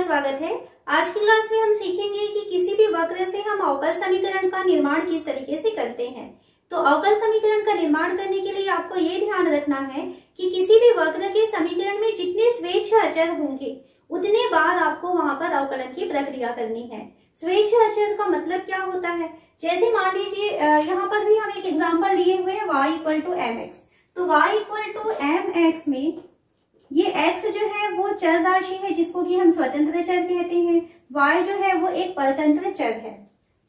स्वागत है। आज की क्लास में हम सीखेंगे कि किसी भी वक्र से हम अवकल समीकरण का निर्माण किस तरीके से करते हैं। तो अवकल समीकरण का निर्माण करने के लिए आपको ये ध्यान रखना है कि किसी भी वक्र के समीकरण में जितने स्वेच्छ अचर होंगे उतने बार आपको वहां पर अवकलन की प्रक्रिया करनी है। स्वेच्छ अचर का मतलब क्या होता है? जैसे मान लीजिए यहाँ पर भी हम एक एग्जाम्पल लिए हुए हैं y equal to m x. तो y equal to m x में ये x जो है वो चर राशि है जिसको कि हम स्वतंत्र चर कहते हैं। y जो है वो एक परतंत्र चर है।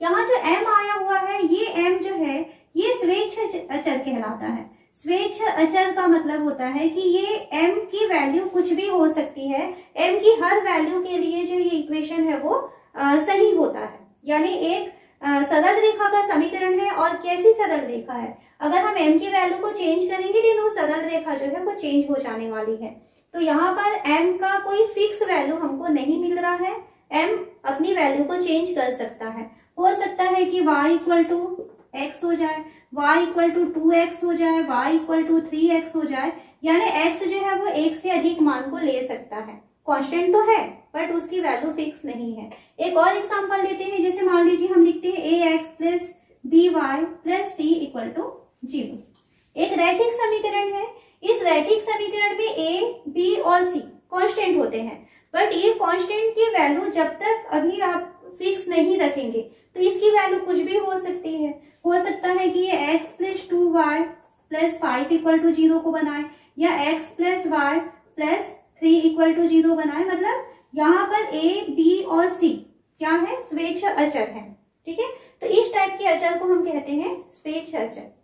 यहाँ जो m आया हुआ है ये m जो है ये स्वेच्छ अचर कहलाता है। स्वेच्छ अचर का मतलब होता है कि ये m की वैल्यू कुछ भी हो सकती है। m की हर वैल्यू के लिए जो ये इक्वेशन है वो सही होता है। यानी एक सरल रेखा का समीकरण है। और कैसी सरल रेखा है? अगर हम m की वैल्यू को चेंज करेंगे तो वो सरल रेखा जो है वो चेंज हो जाने वाली है। तो यहाँ पर m का कोई फिक्स वैल्यू हमको नहीं मिल रहा है। m अपनी वैल्यू को चेंज कर सकता है। हो सकता है कि y इक्वल टू एक्स हो जाए, y इक्वल टू 2x हो जाए, y इक्वल टू 3x हो जाए। यानी x जो है वो एक से अधिक मान को ले सकता है। कांस्टेंट तो है बट उसकी वैल्यू फिक्स नहीं है। एक और एग्जांपल लेते हैं। जैसे मान लीजिए हम लिखते हैं ax plus by plus c equal to 0। एक रैखिक समीकरण है। इस रैखिक समीकरण में a, b और c कांस्टेंट होते हैं। बट ये कांस्टेंट की वैल्यू जब तक अभी आप फिक्स नहीं रखेंगे तो इसकी वैल्यू कुछ भी हो सकती है। हो सकता है कि ये x plus 2y plus 5 equal to 0 को बनाए या x plus y plus 3 equal to 0 बनाए। मतलब यहाँ पर a, b और c क्या है? स्वेच्छ अचर है। ठीक है, तो इस टाइप के अचर को हम कहते हैं स्वेच्छ अचर।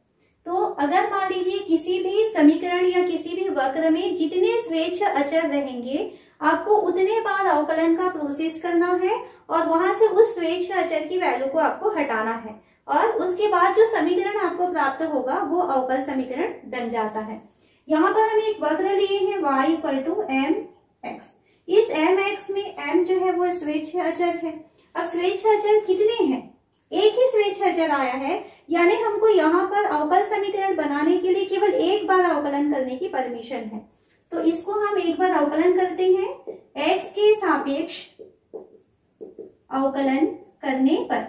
तो अगर मान लीजिए किसी भी समीकरण या किसी भी वक्र में जितने स्वेच्छ अचर रहेंगे आपको उतने बार अवकलन का प्रोसेस करना है और वहां से उस स्वेच्छ अचर की वैल्यू को आपको हटाना है और उसके बाद जो समीकरण आपको प्राप्त होगा वो अवकल समीकरण बन जाता है। यहाँ पर हम एक वक्र लिए हैं y equal to m x. इस एम एक्स में m जो है वो स्वेच्छ अचर है। अब स्वेच्छ अचर कितने हैं? एक ही स्वेच्छ अचर आया है। यानी हमको यहाँ पर अवकल समीकरण बनाने के लिए केवल एक बार अवकलन करने की परमिशन है। तो इसको हम एक बार अवकलन करते हैं। x के सापेक्ष अवकलन करने पर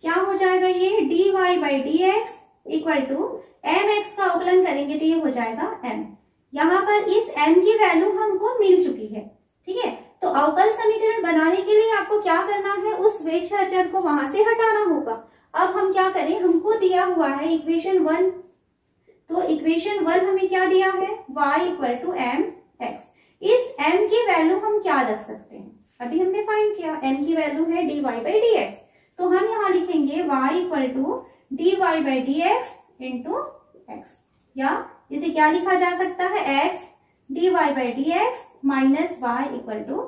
क्या हो जाएगा? ये dy by dx equal to m x का अवकलन करेंगे तो ये हो जाएगा m। यहाँ पर इस m की वैल्यू हमको मिल चुकी है। ठीक है, तो अवकल समीकरण बनाने के लिए आपको क्या करना है? उस स्वेच्छ अचर को वहां से हटाना होगा। अब हम क्या करें? हमको दिया हुआ है इक्वेशन 1। तो इक्वेशन 1 हमें क्या दिया है? y equal to m x. इस m की वैल्यू हम क्या रख सकते हैं? अभी हमने फाइंड किया m की वैल्यू है dy बाई dx। तो हम यहाँ लिखेंगे y equal to dy by dx into x. या इसे क्या लिखा जा सकता है? x dy by dx minus y equal to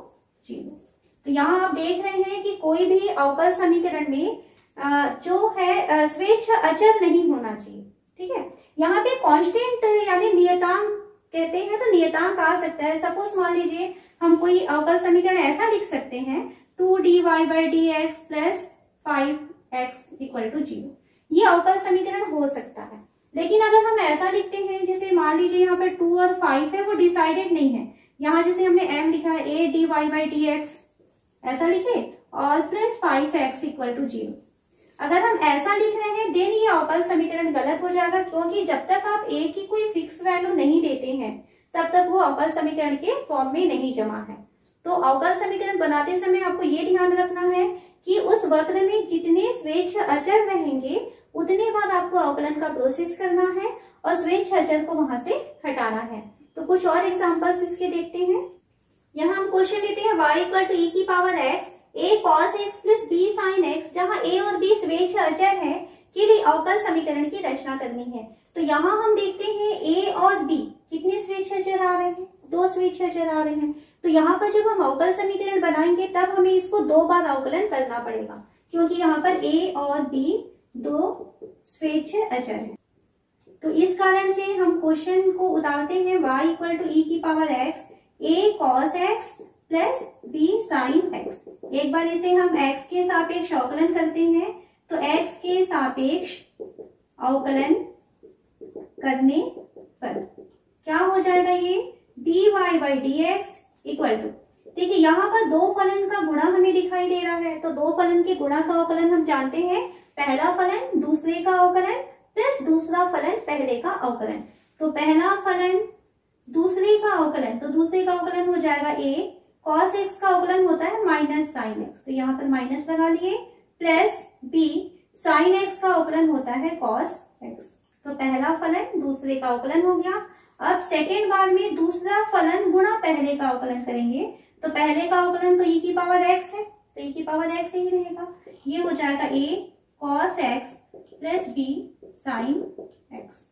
0। तो यहाँ आप देख रहे हैं कि कोई भी अवकल समीकरण में जो है स्वेच्छ अचर नहीं होना चाहिए। ठीक है, यहाँ पे कांस्टेंट यानी नियतांक कहते हैं तो नियतांक आ सकता है। सपोज मान लीजिए हम कोई अवकल समीकरण ऐसा लिख सकते हैं 2dy by dx plus 5x equal to 0। ये अवकल समीकरण हो सकता है। लेकिन अगर हम ऐसा लिखते हैं जैसे मान लीजिए यहाँ पे 2 और 5 है वो डिसाइडेड नहीं है। यहाँ जैसे हमने m लिखा है a dy बाई dx ऐसा लिखे और प्लस 5x इक्वल टू 0। अगर हम ऐसा लिख रहे हैं देन ये अवकल समीकरण गलत हो जाएगा, क्योंकि जब तक आप a की कोई फिक्स वैल्यू नहीं देते हैं तब तक वो अवकल समीकरण के फॉर्म में नहीं जमा है। तो अवकल समीकरण बनाते समय आपको ये ध्यान रखना है कि उस वक्र में जितने स्वेच्छ अचर रहेंगे उतने बाद आपको अवकलन का प्रोसेस करना है और स्वेच्छ अचर को वहां से हटाना है। तो कुछ और एग्जांपल्स इसके देखते हैं। यहाँ हम क्वेश्चन लेते हैं y इक्वल टू e की power x a cos x plus b sin x, जहाँ a और b स्वेच्छ अचर है के लिए अवकल समीकरण की रचना करनी है। तो यहाँ हम देखते हैं a और b कितने स्वेच्छ अचर आ रहे हैं? 2 स्वेच्छ अचर आ रहे हैं। तो यहाँ पर जब हम अवकल समीकरण बनाएंगे तब हमें इसको 2 बार अवकलन करना पड़ेगा, क्योंकि यहाँ पर a और b 2 स्वेच्छ अचर है। तो इस कारण से हम क्वेश्चन को उतारते हैं y इक्वल टू e की power x a cos x plus b sin x। एक बार इसे हम x के सापेक्ष अवकलन करते हैं तो x के सापेक्ष अवकलन करने पर क्या हो जाएगा? ये dy by dx equal to, देखिए यहाँ पर दो फलन का गुणा हमें दिखाई दे रहा है, तो दो फलन के गुणा का अवकलन हम जानते हैं, पहला फलन दूसरे का अवकलन प्लस दूसरा फलन पहले का अवकलन। तो पहला फलन दूसरे का अवकलन, तो दूसरे का अवकलन हो जाएगा a, cos x का अवकलन होता है माइनस साइन एक्स, तो यहाँ पर माइनस लगा लिए, प्लस b साइन x का अवकलन होता है cos x। तो पहला फलन दूसरे का अवकलन हो गया। अब सेकेंड बार में दूसरा फलन गुणा पहले का अवकलन करेंगे, तो पहले का अवकलन तो e की पावर x है, तो e की पावर x ही रहेगा, ये हो जाएगा a cos x plus b sine x।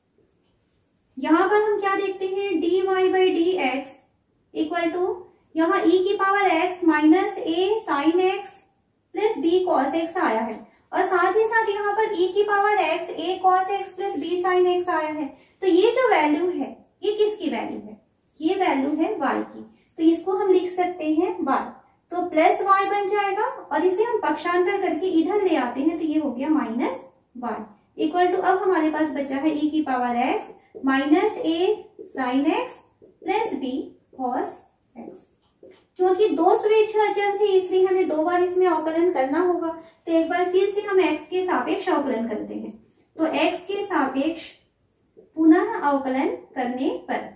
यहाँ पर हम क्या देखते हैं, dy by d x equal to यहाँ e की power x minus a sine x plus b cos x आया है, और साथ ही साथ यहाँ पर e की power x a cos x plus b sine x आया है। तो ये जो वैल्यू है ये किसकी वैल्यू है, ये वैल्यू है y की, तो इसको हम लिख सकते हैं y, तो प्लस y बन जाएगा, और इसे हम पक्षांतर करके इधर ले आते हैं, तो ये हो गया माइनस y इक्वल टू, अब हमारे पास बचा है e की power x minus a sine x plus b cos x। क्योंकि दो स्वेच्छ अचर थे इसलिए हमें दो बार इसमें अवकलन करना होगा, तो एक बार फिर से हम x के सापेक्ष अवकलन करते हैं। तो x के सापेक्ष पुनः अवकलन करने पर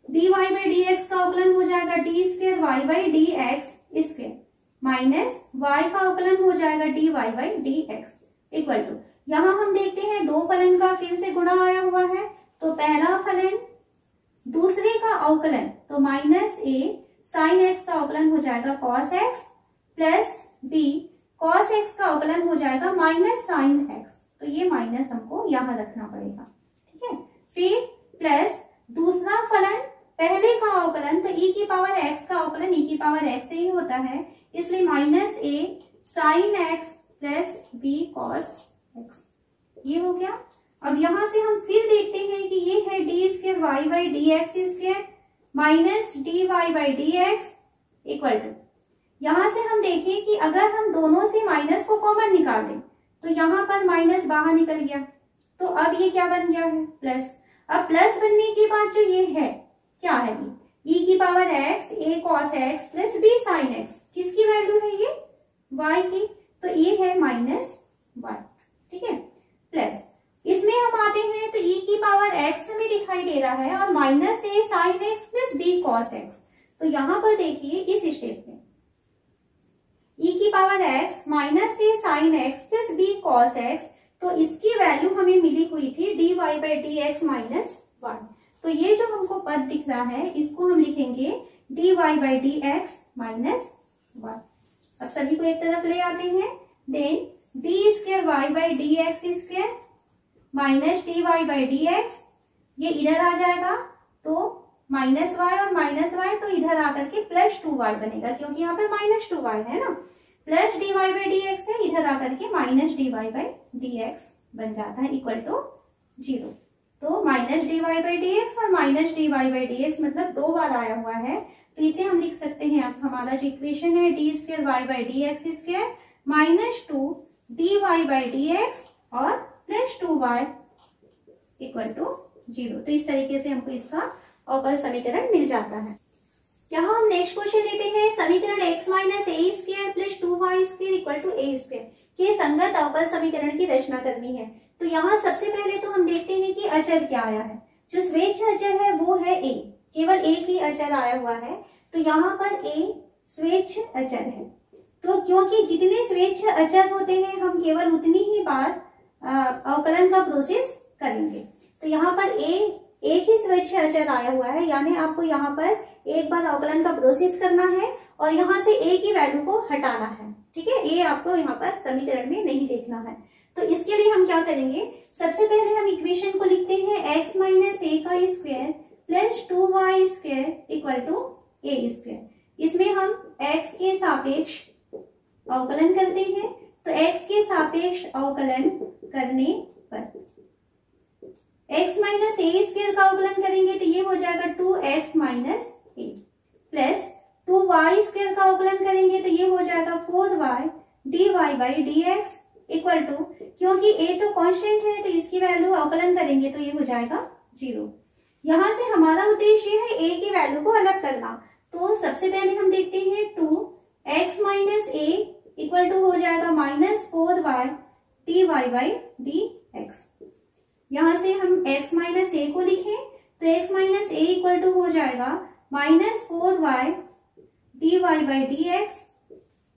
dy बाई डी एक्स का अवकलन हो जाएगा d square y by d x square minus y का अवकलन हो जाएगा dy by d x equal to, यहाँ हम देखते हैं दो फलन का फिर से गुणा आया हुआ है, तो पहला फलन दूसरे का अवकलन, तो माइनस a साइन x का अवकलन हो जाएगा cos x plus b cos x का अवकलन हो जाएगा माइनस साइन x, तो ये माइनस हमको यहाँ रखना पड़ेगा, ठीक है। फिर प्लस दूसरा फलन पहले का अवकलन, तो e की पावर x का अवकलन e की पावर x से ही होता है, इसलिए minus a sine x plus b cos x, ये हो गया। अब यहां से हम फिर देखते हैं कि ये है d square y by d x square minus d y by d x equal to, यहां से हम देखें कि अगर हम दोनों से माइनस को कॉमन निकाल दें तो यहाँ पर माइनस बाहर निकल गया, तो अब ये क्या बन गया है प्लस। अब प्लस बनने की बात जो ये है क्या है, ये e की power x a cos x plus b sine x, किसकी वैल्यू है ये y की, तो ये है माइनस y, ठीक है। प्लस इसमें हम आते हैं तो e की पावर x हमें दिखाई दे रहा है और minus a sine x plus b cos x, तो यहाँ पर देखिए इस स्टेप में e की power x minus a sine x plus b cos x, तो इसकी वैल्यू हमें मिली हुई थी dy by d x minus y, तो ये जो हमको पद दिख रहा है इसको हम लिखेंगे dy by d x minus y। अब सभी को एक तरफ ले आते हैं, then d square y by d x square minus d y by d x, ये इधर आ जाएगा तो माइनस वाई और माइनस वाई, तो इधर आकर के प्लस 2y बनेगा क्योंकि यहाँ पे माइनस 2y है ना, plus d y by d x है, इधर आकर के minus d y by d x बन जाता है इक्वल टू 0। तो minus d y by d x और minus d y by d x मतलब दो बार आया हुआ है, तो इसे हम लिख सकते हैं। अब हमारा जो इक्वेशन है d square y by d x square minus 2 d y by d x और प्लस 2y इक्वल टू 0। तो इस तरीके से हमको इसका अवकल समीकरण मिल जाता है। यहाँ हम नेक्स्ट क्वेश्चन लेते हैं, समीकरण x minus a square plus 2y square equal to a square के संगत अवकल समीकरण की रचना करनी है। तो यहाँ सबसे पहले तो हम देखते हैं कि अचर क्या आया है। जो स्वेच्छ अचर है वो है a, केवल एक ही अचर आया हुआ है, तो यहाँ पर a स्वेच्छ अचर है। तो क्योंकि जितने स्वेच्छ अचर होते हैं हम केवल उतनी ही बार अवकलन का प्रोसेस करेंगे। तो यहाँ पर a एक ही स्वेच्छ अचर आया हुआ है, यानी आपको यहाँ पर एक बार अवकलन का प्रोसेस करना है और यहाँ से a की वैल्यू को हटाना है, ठीक है। a आपको यहाँ पर समीकरण में नहीं देखना है। तो इसके लिए हम क्या करेंगे, सबसे पहले हम इक्वेशन को लिखते हैं x माइनस ए का square plus 2y square equal to a square. इसमें हम x के सापेक्ष अवकलन करते हैं, तो x के सापेक्ष अवकलन करने पर x माइनस ए स्क्वायर का अवकलन करेंगे तो ये हो जाएगा 2x माइनस ए प्लस 2y स्क्वायर का अवकलन करेंगे तो ये हो जाएगा 4y d y by d x equal to, क्योंकि a तो कांस्टेंट है तो इसकी वैल्यू अवकलन करेंगे तो ये हो जाएगा 0। यहाँ से हमारा उद्देश्य है a की वैल्यू को अलग करना। तो सबसे पहले हम देखते हैं 2x minus a equal to हो जाएगा -4y dy बाई dx। यहाँ से हम x माइनस a को लिखें तो x minus a equal to हो जाएगा -4y dy बाई dx।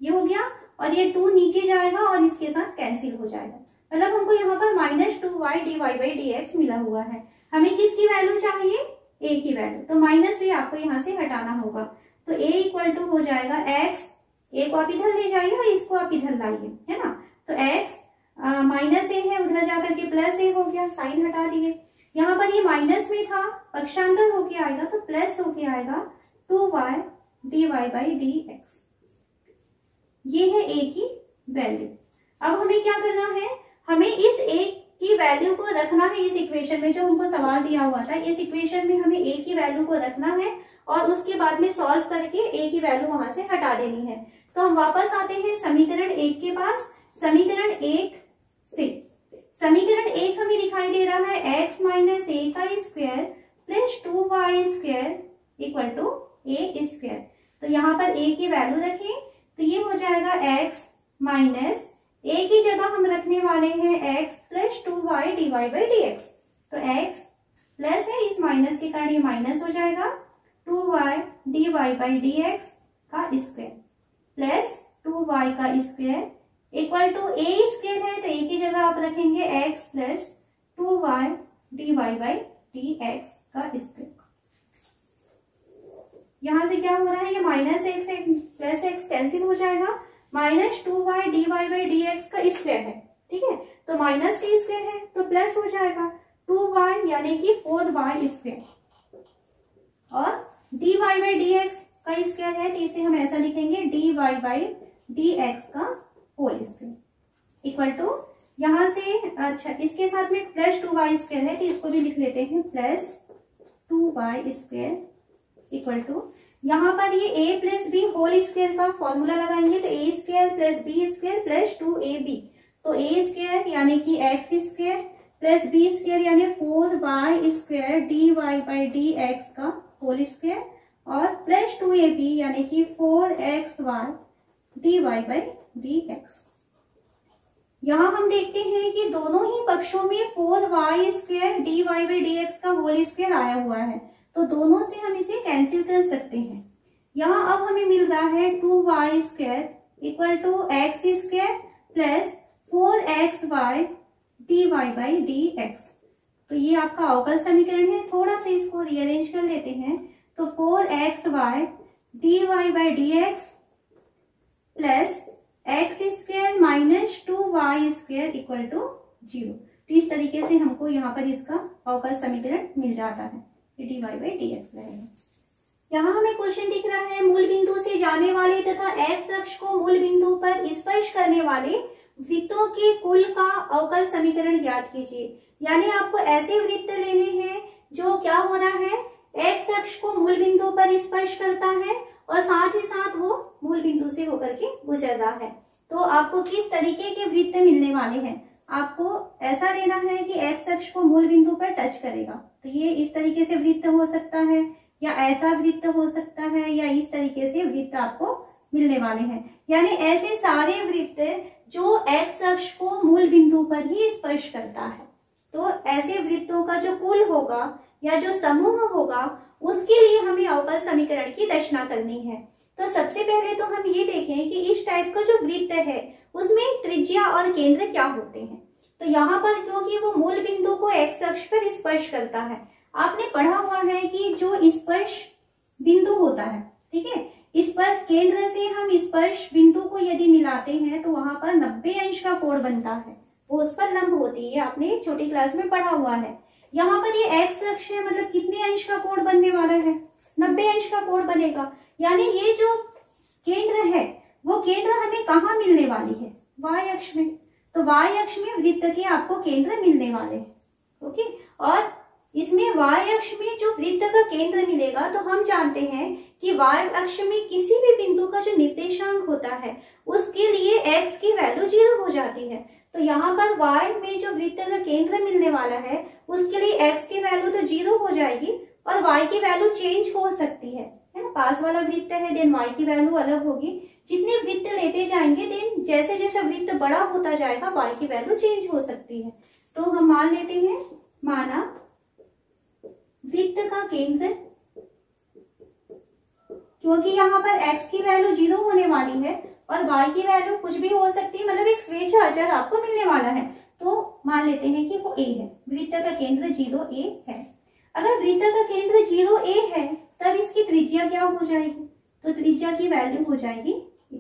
ये हो गया और ये 2 नीचे जाएगा और इसके साथ कैंसिल हो जाएगा। मतलब हमको यहाँ पर -2y dy बाई dx मिला हुआ है। हमें किसकी वैल्यू चाहिए? a की वैल्यू। तो माइनस भी आपको यहाँ से हटाना होगा। तो a इक्वल टू हो जाएगा x, a को आप इधर ले जाइए और इसको आप इधर लाइए, है ना। तो x माइनस a है, उधर जाकर के प्लस a हो गया, साइन हटा दिए। यहाँ पर ये माइनस में था, पक्षांतर होके आएगा तो प्लस होके आएगा 2y dy बाई dx। ये है a की वैल्यू। अब हमें क्या करना है? हमें इस a की वैल्यू को रखना है इस इक्वेशन में, जो हमको सवाल दिया हुआ था। इस इक्वेशन में हमें a की वैल्यू को रखना है और उसके बाद में सॉल्व करके a की वैल्यू वहां से हटा देनी है। तो हम वापस आते हैं समीकरण 1 के पास। समीकरण 1 से समीकरण 1 हमें दिखाई दे रहा है x माइनस a का square plus 2y square equal to a square. तो यहाँ पर a की वैल्यू रखें तो ये हो जाएगा x माइनस a की जगह हम रखने वाले हैं x plus 2y dy by dx। तो x प्लस है, इस माइनस के कारण ये माइनस हो जाएगा 2y dy बाई dx का स्क्वायर प्लस 2y का square equal to a square है तो a की जगह आप रखेंगे x plus 2y dy by dx का स्क्वायर। यहां से क्या हो रहा है? ये minus x plus x cancel हो जाएगा, -2y dy बाई dx का स्क्वायर है, ठीक है। तो माइनस का स्क्वायर है तो प्लस हो जाएगा 2y यानी कि 4y स्क्वायर और dy बाई dx का स्क्वायर है तो इसे हम ऐसा लिखेंगे dy बाई dx का होल स्क्वायर इक्वल टू, यहाँ से अच्छा इसके साथ में प्लस 2y स्क्वायर है तो इसको भी लिख लेते हैं plus 2y square equal to, यहाँ पर ये a plus b whole square का फॉर्मूला लगाएंगे तो a square plus b square plus 2ab। तो a स्क्वायर यानी कि x square plus b square यानी 4y square dy by dx का होल स्क्वायर और प्लस 2ab यानी कि 4xy dy बाई dx। यहाँ हम देखते हैं कि दोनों ही पक्षों में 4y square dy by dx का होल स्क्वायर आया हुआ है तो दोनों से हम इसे कैंसिल कर सकते हैं। यहाँ अब हमें मिल रहा है 2y square equal to x square plus 4xy dy by dx। तो ये आपका अवकल समीकरण है। थोड़ा सा इसको रीअरेंज कर लेते हैं तो 4xy dy by dx plus x square minus 2y square equal to 0। तो इस तरीके से हमको यहाँ पर इसका अवकल समीकरण मिल जाता है, dy बाई dx रहेगा। यहाँ हमें क्वेश्चन दिख रहा है, मूल बिंदु से जाने वाले तथा x अक्ष को मूल बिंदु पर स्पर्श करने वाले वृत्तों के कुल का अवकल समीकरण ज्ञात कीजिए। यानी आपको ऐसे वृत्त लेने हैं जो क्या हो रहा है, x अक्ष को मूल बिंदु पर स्पर्श करता है और साथ ही साथ वो मूल बिंदु से होकर के गुजर रहा है। तो आपको किस तरीके के वृत्त मिलने वाले हैं? आपको ऐसा लेना है कि x अक्ष को मूल बिंदु पर टच करेगा तो ये इस तरीके से वृत्त हो सकता है या ऐसा वृत्त हो सकता है या इस तरीके से वृत्त आपको मिलने वाले हैं। यानी ऐसे सारे वृत्त जो x अक्ष को मूल बिंदु पर ही स्पर्श करता है। तो ऐसे वृत्तों का जो कुल होगा या जो समूह होगा उसके लिए हमें अवकल समीकरण की रचना करनी है। तो सबसे पहले तो हम ये देखें कि इस टाइप का जो वृत्त है उसमें त्रिज्या और केंद्र क्या होते हैं। तो यहाँ पर क्योंकि वो मूल बिंदु को x अक्ष पर स्पर्श करता है, आपने पढ़ा हुआ है कि जो स्पर्श बिंदु होता है, ठीक है, स्पर्श केंद्र से हम स्पर्श बिंदु को यदि मिलाते हैं तो वहां पर 90 अंश का कोण बनता है, वो उस पर लंब होती है, आपने छोटी क्लास में पढ़ा हुआ है। यहाँ पर ये x अक्ष है, मतलब कितने अंश का कोण बनने वाला है, 90 अंश का कोण बनेगा। यानी ये जो केंद्र है वो केंद्र हमें कहाँ मिलने वाली है, y अक्ष में। तो y अक्ष में वृत्त के आपको केंद्र मिलने वाले हैं, ओके। और इसमें y अक्ष में जो वृत्त का केंद्र मिलेगा तो हम जानते हैं कि y अक्ष में किसी भी बिंदु का जो निर्देशांक होता है उसके लिए x की वैल्यू 0 हो जाती है। तो यहाँ पर y में जो वृत्त का केंद्र मिलने वाला है उसके लिए x की वैल्यू तो 0 हो जाएगी और y की वैल्यू चेंज हो सकती है ना। पास वाला वृत्त है देन y की वैल्यू अलग होगी। जितने वृत्त लेते जाएंगे देन जैसे जैसे वृत्त बड़ा होता जाएगा y की वैल्यू चेंज हो सकती है। तो हम मान लेते हैं, माना वृत्त का केंद्र, क्योंकि यहाँ पर x की वैल्यू 0 होने वाली है और y की वैल्यू कुछ भी हो सकती है, मतलब एक स्वेच्छा अचर आपको मिलने वाला है, तो मान लेते हैं कि वो a है। वृत्त का केंद्र 0a है। अगर वृत्त का केंद्र 0a है तब इसकी त्रिज्या क्या हो जाएगी, तो त्रिज्या की वैल्यू हो जाएगी a।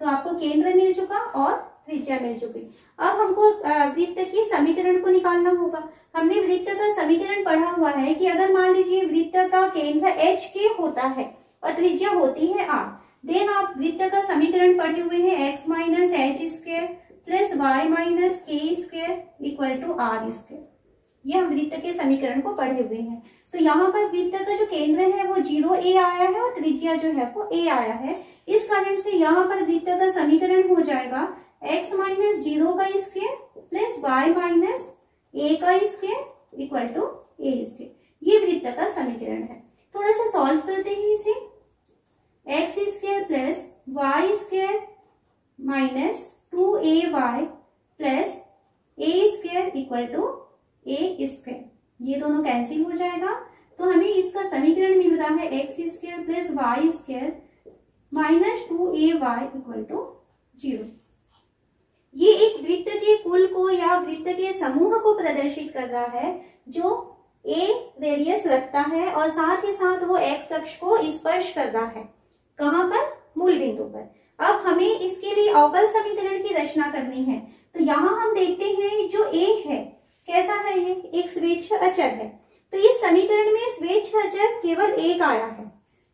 तो आपको केंद्र मिल चुका और त्रिज्या मिल चुकी। अब हमको वृत्त की समीकरण को निकालना होगा। हमने वृत्त का समीकरण पढ़ा हुआ है कि अगर मान लीजिए वृत्त का केंद्र h के होता है और त्रिज्या होती है r, देन आप वृत्त का समीकरण पढ़े हुए हैं x minus h square plus y minus k square equal to r square. ये हम वृत्त के समीकरण को पढ़े हुए हैं। तो यहाँ पर वृत्त का जो केंद्र है वो 0a आया है और त्रिज्या जो है वो a आया है। इस कारण से यहाँ पर वृत्त का समीकरण हो जाएगा x माइनस 0 का square plus y minus a का square equal to a square. ये वृत्त का समीकरण है। थोड़ा सा सॉल्व करते हैं इसे। X square plus y square minus 2ay plus a square equal to a square, ये दोनों कैंसिल हो जाएगा। तो हमें इसका समीकरण मिल रहा है x square plus y square minus 2ay equal to 0। ये एक वृत्त के कुल को या वृत्त के समूह को प्रदर्शित कर रहा है जो a रेडियस रखता है और साथ ही साथ वो x अक्ष को स्पर्श कर रहा है। कहां पर, मूल बिंदु पर। अब हमें इसके लिए अवकल समीकरण की रचना करनी है। तो यहाँ हम देखते हैं जो a है कैसा है, ये एक स्वेच्छ अचर है। तो इस समीकरण में स्वेच्छ अचर केवल एक आया है।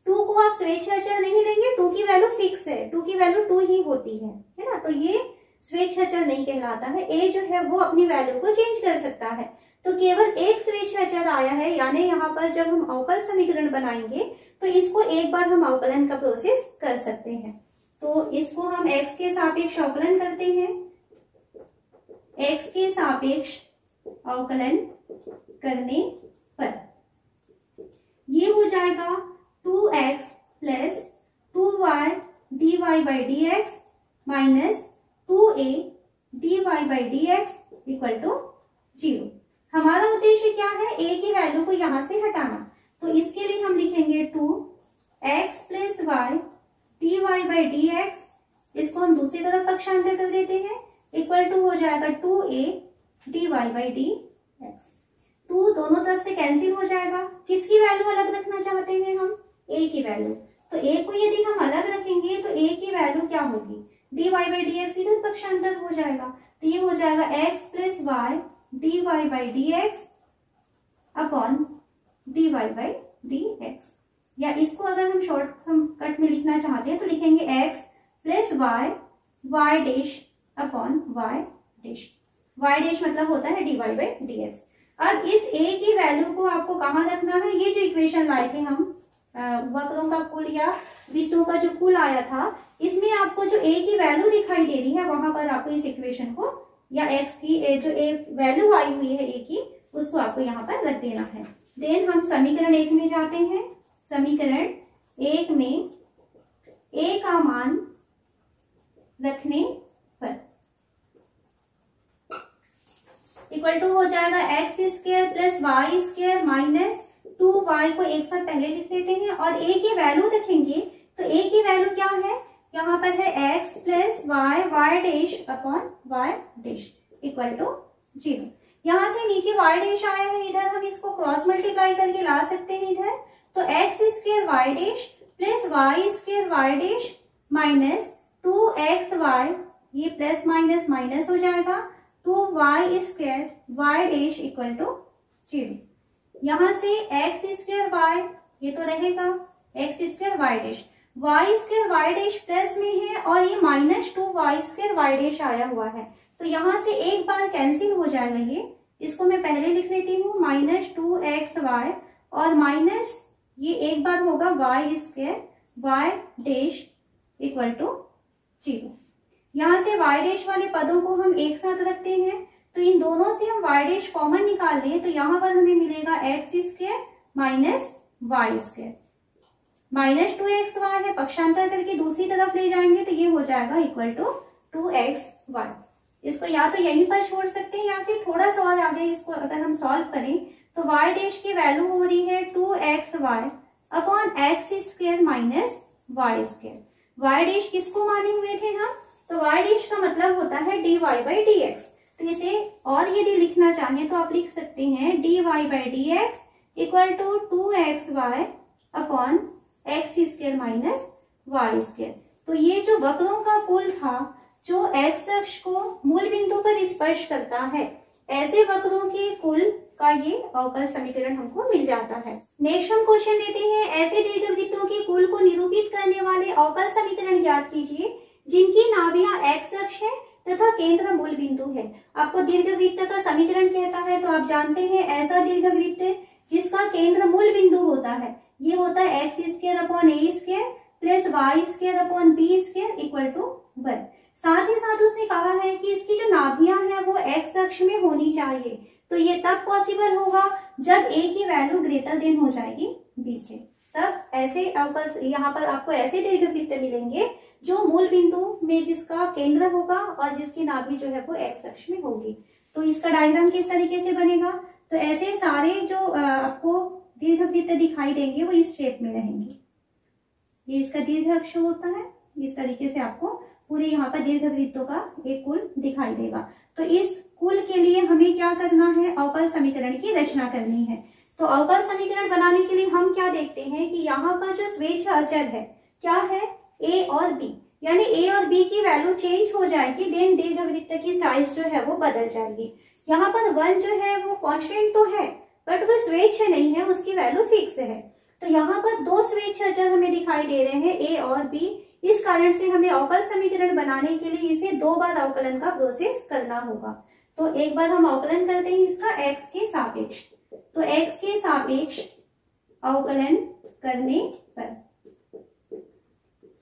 2 को आप स्वेच्छ अचर नहीं लेंगे, 2 की वैल्यू फिक्स है, 2 की वैल्यू 2 ही होती है ना। तो ये स्वेच्छ अचर नहीं कहलाता है। a जो है वो अपनी वैल्यू को चेंज कर सकता है। तो केवल एक स्वेच्छ अचर आया है, यानी यहाँ पर जब हम अवकल समीकरण बनाएंगे तो इसको एक बार हम अवकलन का प्रोसेस कर सकते हैं। तो इसको हम x के सापेक्ष अवकलन करते हैं। x के सापेक्ष अवकलन करने पर ये हो जाएगा 2x plus 2y dy by d x minus 2a dy by d x equal to 0। हमारा उद्देश्य क्या है, a की वैल्यू को यहां से हटाना। तो इसके लिए हम लिखेंगे 2x plus y dy by d x, इसको हम दूसरी तरफ पक्षांतर कर देते हैं, इक्वल टू हो जाएगा 2a dy by d x. 2 दोनों तरफ से कैंसिल हो जाएगा। किसकी वैल्यू अलग रखना चाहते हैं हम, a की वैल्यू। तो a को यदि हम अलग रखेंगे तो a की वैल्यू क्या होगी, dy बाई डी एक्स, इधर पक्षांतर हो जाएगा। तो ये हो जाएगा x plus y dy by d x upon dy by d x. या इसको अगर हम शॉर्ट कट में लिखना चाहते हैं तो लिखेंगे x plus y dash upon y dash. Y dash मतलब होता है dy बाई डी एक्स। अब इस a की वैल्यू को आपको कहाँ रखना है, ये जो इक्वेशन लाए थे हम वक्रों का कुल या वृत्तों का जो कुल आया था, इसमें आपको जो a की वैल्यू दिखाई दे रही है वहां पर आपको इस इक्वेशन को या x की जो वैल्यू आई हुई है a की, उसको आपको यहाँ पर रख देना है। देन हम समीकरण 1 में जाते हैं। समीकरण 1 में a का मान रखने पर इक्वल टू हो जाएगा x square plus y square minus 2y को एक साथ पहले लिख लेते हैं और a की वैल्यू रखेंगे। तो a की वैल्यू क्या है, यहाँ पर है x plus y dash upon y dash equal to 0। यहाँ से नीचे y डैश आया है, इधर हम इसको क्रॉस मल्टीप्लाई करके ला सकते हैं इधर। तो x square y dash plus y square y dash minus 2xy, ये प्लस माइनस माइनस हो जाएगा, 2y square y dash equal to 0। यहाँ से एक्स स्क्वायर वाई ये तो रहेगा x square y dash, y square y dash plus में है और ये minus 2y square y dash आया हुआ है। तो यहाँ से एक बार कैंसिल हो जाएगा, ये इसको मैं पहले लिख लेती हूँ माइनस 2xy और माइनस ये एक बार होगा y square y dash equal to 0। यहाँ से y डैश वाले पदों को हम एक साथ रखते हैं, तो इन दोनों से हम y डैश कॉमन निकाल लें तो यहाँ पर हमें मिलेगा x square minus y square. Minus 2xy है, पक्षांतर करके दूसरी तरफ ले जाएंगे तो ये हो जाएगा इक्वल टू 2xy। इसको या तो यहीं पर छोड़ सकते हैं या फिर थोड़ा सा और आगे इसको अगर हम सॉल्व करें तो y डैश की वैल्यू हो रही है 2xy upon x square minus y square. y dash किसको माने हुए थे हम, तो y डैश का मतलब होता है dy बाई डी एक्स। तो इसे और यदि लिखना चाहें तो आप लिख सकते हैं dy by d x equal to 2xy upon x square minus y square. तो ये जो वक्रों का कुल था जो एक्स अक्ष को मूल बिंदु पर स्पर्श करता है, ऐसे वक्रों के कुल का ये अवकल समीकरण हमको मिल जाता है। नेक्स्ट हम क्वेश्चन लेते हैं, ऐसे दीर्घवृत्तों के कुल को निरूपित करने वाले अवकल समीकरण ज्ञात कीजिए जिनकी नाभियां एक्स अक्ष है तथा केंद्र मूल बिंदु है। आपको दीर्घवृत्त का समीकरण कहता है तो आप जानते हैं ऐसा दीर्घवृत्त जिसका केंद्र मूल बिंदु होता है, ये होता है x square upon a square plus y square upon b square equal to 1। साथ ही साथ उसने कहा है कि इसकी जो नाभियां हैं वो एक्स अक्ष में होनी चाहिए। तो ये तब पॉसिबल होगा जब ए की वैल्यू ग्रेटर देन हो जाएगी बी से, तब ऐसे अवकल यहाँ पर आपको ऐसे दीर्घवृत्त मिलेंगे जो मूल बिंदु में जिसका केंद्र होगा और जिसकी नाभि जो है वो एक्स अक्ष में होगी। तो इसका डायग्राम किस तरीके से बनेगा, तो ऐसे सारे जो आपको दीर्घवृत्त दिखाई देंगे वो इस शेप में रहेंगे। ये इसका दीर्घ अक्ष होता है, इस तरीके से आपको पूरे यहाँ पर दीर्घवृत्तों का एक कुल दिखाई देगा। तो इस कुल के लिए हमें क्या करना है, अवकल समीकरण की रचना करनी है। तो अवकल समीकरण बनाने के लिए हम क्या देखते हैं कि यहाँ पर जो स्वेच्छ अचर है क्या है, ए और बी, यानी ए और बी की वैल्यू चेंज हो जाएगी, देन दीर्घवृत्त की साइज जो है वो बदल जाएगी। यहाँ पर 1 जो है वो कांस्टेंट तो है बट वो स्वेच्छ नहीं है, उसकी वैल्यू फिक्स है। तो यहाँ पर 2 स्वेच्छ अचर हमें दिखाई दे रहे हैं ए और बी, इस कारण से हमें अवकल समीकरण बनाने के लिए इसे 2 बार अवकलन का प्रोसेस करना होगा। तो एक बार हम अवकलन करते हैं इसका एक्स के सापेक्ष, तो एक्स के सापेक्ष अवकलन करने पर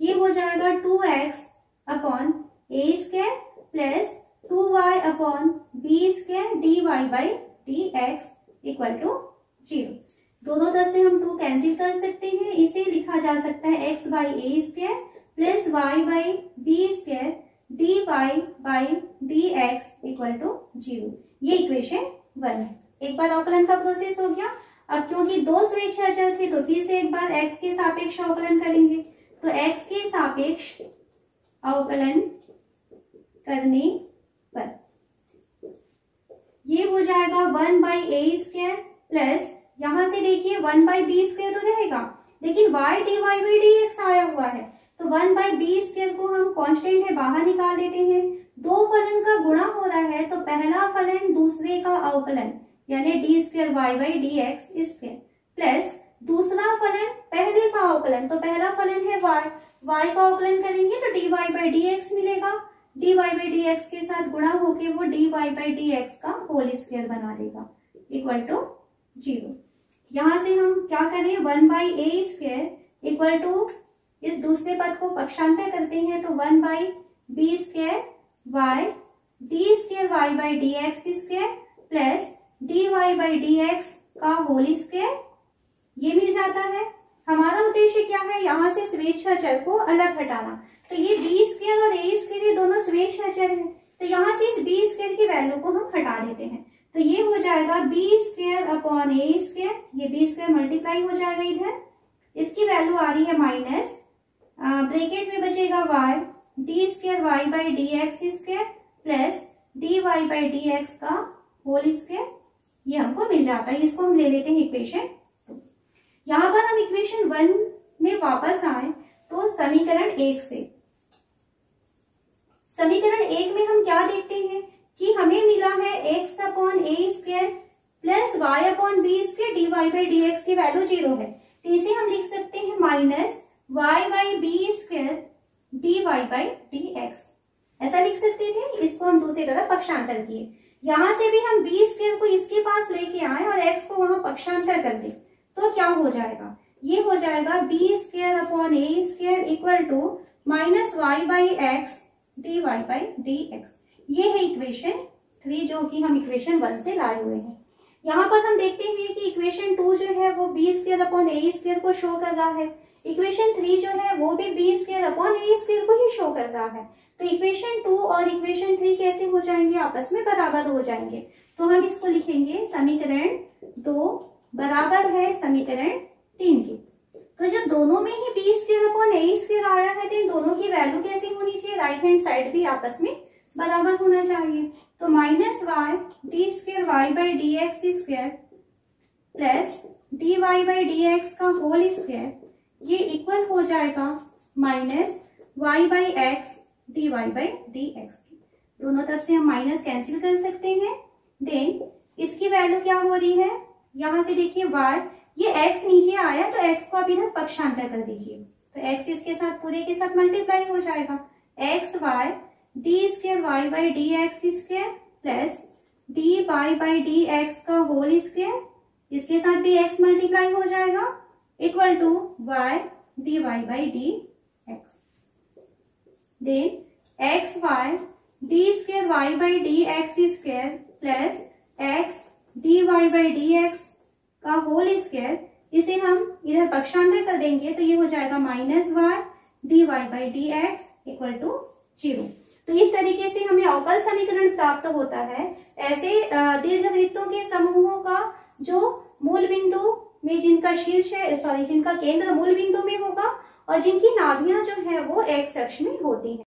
ये हो जाएगा 2x upon a square plus 2y upon b square dy by d x equal to 0। दोनों तरफ से हम 2 कैंसिल कर सकते हैं, इसे लिखा जा सकता है x by a square plus y by b square dy by d x equal to 0। ये इक्वेशन 1 है। एक बार अवकलन का प्रोसेस हो गया। अब क्योंकि 2 स्वेच्छ अचर थे तो फिर से एक बार x के सापेक्ष अवकलन करेंगे। तो x के सापेक्ष अवकलन करने पर ये हो जाएगा 1 बाई ए स्क्वायर प्लस यहां से देखिए 1 बाई बी स्क्वायर तो रहेगा, लेकिन y dy by d x आया हुआ है तो 1 बाई बी स्क्वायर को हम कांस्टेंट है बाहर निकाल देते हैं। 2 फलन का गुणा हो रहा है तो पहला फलन दूसरे का अवकलन यानी d square y by d x square plus दूसरा फलन पहले का अवकलन, तो पहला फलन है y का अवकलन करेंगे तो dy बाई डी एक्स मिलेगा, dy बाई डी एक्स के साथ गुणा होके वो dy बाई डी एक्स का होल स्क्वायर बना देगा इक्वल टू 0। यहां से हम क्या करें, 1 by a square equal to इस दूसरे पद को पक्षांतर करते हैं तो 1 by b square y d square y by d x square plus d y by d x का होल स्क्वायर, ये मिल जाता है। हमारा उद्देश्य क्या है, यहाँ से स्वेच्छ अचर को अलग हटाना। तो ये बी स्क्वायर और ए स्क्वायर ये दोनों स्वेच्छ अचर है, तो यहाँ से इस बी स्क्वायर की वैल्यू को हम हटा देते हैं। तो ये हो जाएगा b square upon a square, ये बी स्क्वायर मल्टीप्लाई हो जाएगा इधर, इसकी वैल्यू आ रही है माइनस, ब्रैकेट में बचेगा y d square y by d x square plus d y by d x का होल स्क्वायर, ये हमको मिल जाता है। इसको हम ले लेते हैं इक्वेशन 2। यहाँ पर हम इक्वेशन 1 में वापस आए तो समीकरण 1 से, समीकरण 1 में हम क्या देखते हैं कि हमें मिला है x upon a square plus y upon b square d y by d x की वैल्यू 0 है, तो इसे हम लिख सकते हैं minus y by b square d y by d x, ऐसा लिख सकते थे। इसको हम दूसरी तरफ पक्षांतर किए, यहां से भी हम बी स्क्वायर को इसके पास लेके आए और x को वहां पक्षांतर कर दे तो क्या हो जाएगा, ये हो जाएगा b square upon a square equal to minus y by x dy by dx। ये है इक्वेशन 3 जो कि हम इक्वेशन 1 से लाए हुए हैं। यहाँ पर हम देखते हैं कि इक्वेशन 2 जो है वो B square upon a square को शो कर रहा है। इक्वेशन 3 जो है वो भी B square upon a square को ही शो कर रहा है। तो इक्वेशन 2 और इक्वेशन 3 कैसे हो जाएंगे, आपस में बराबर हो जाएंगे। तो हम इसको लिखेंगे समीकरण 2 बराबर है समीकरण 3 के। तो जब दोनों में ही B square upon a square आया है तो इन दोनों की वैल्यू कैसी होनी चाहिए, राइट हैंड साइड भी आपस में बराबर होना चाहिए। तो minus y d square y by d x square plus d y by d x का होल स्क्वायर, ये इक्वल हो जाएगा minus y by x d y by d x. दोनों तरफ से हम माइनस कैंसिल कर सकते हैं। देन इसकी वैल्यू क्या हो रही है, यहां से देखिए y, ये x नीचे आया तो x को आप इधर पक्षांतर कर दीजिए। तो x इसके साथ पूरे के साथ मल्टीप्लाई हो जाएगा। X y d square y by d x square plus d y by d x का होल स्क्वायर, इसके साथ भी x मल्टीप्लाई हो जाएगा, equal to y d y by d x. Then x y d square y by d x square plus x d y by d x का whole square, इसे हम इधर पक्षांतर कर देंगे तो ये हो जाएगा minus y d y by d x equal to 0। तो इस तरीके से हमें अवकल समीकरण प्राप्त होता है। ऐसे दीर्घवृत्तों के समूहों का जो मूल बिंदु में जिनका शीर्ष जिनका केंद्र मूल बिंदु में होगा और जिनकी नाभियां जो है वो एक्स अक्ष में होती है।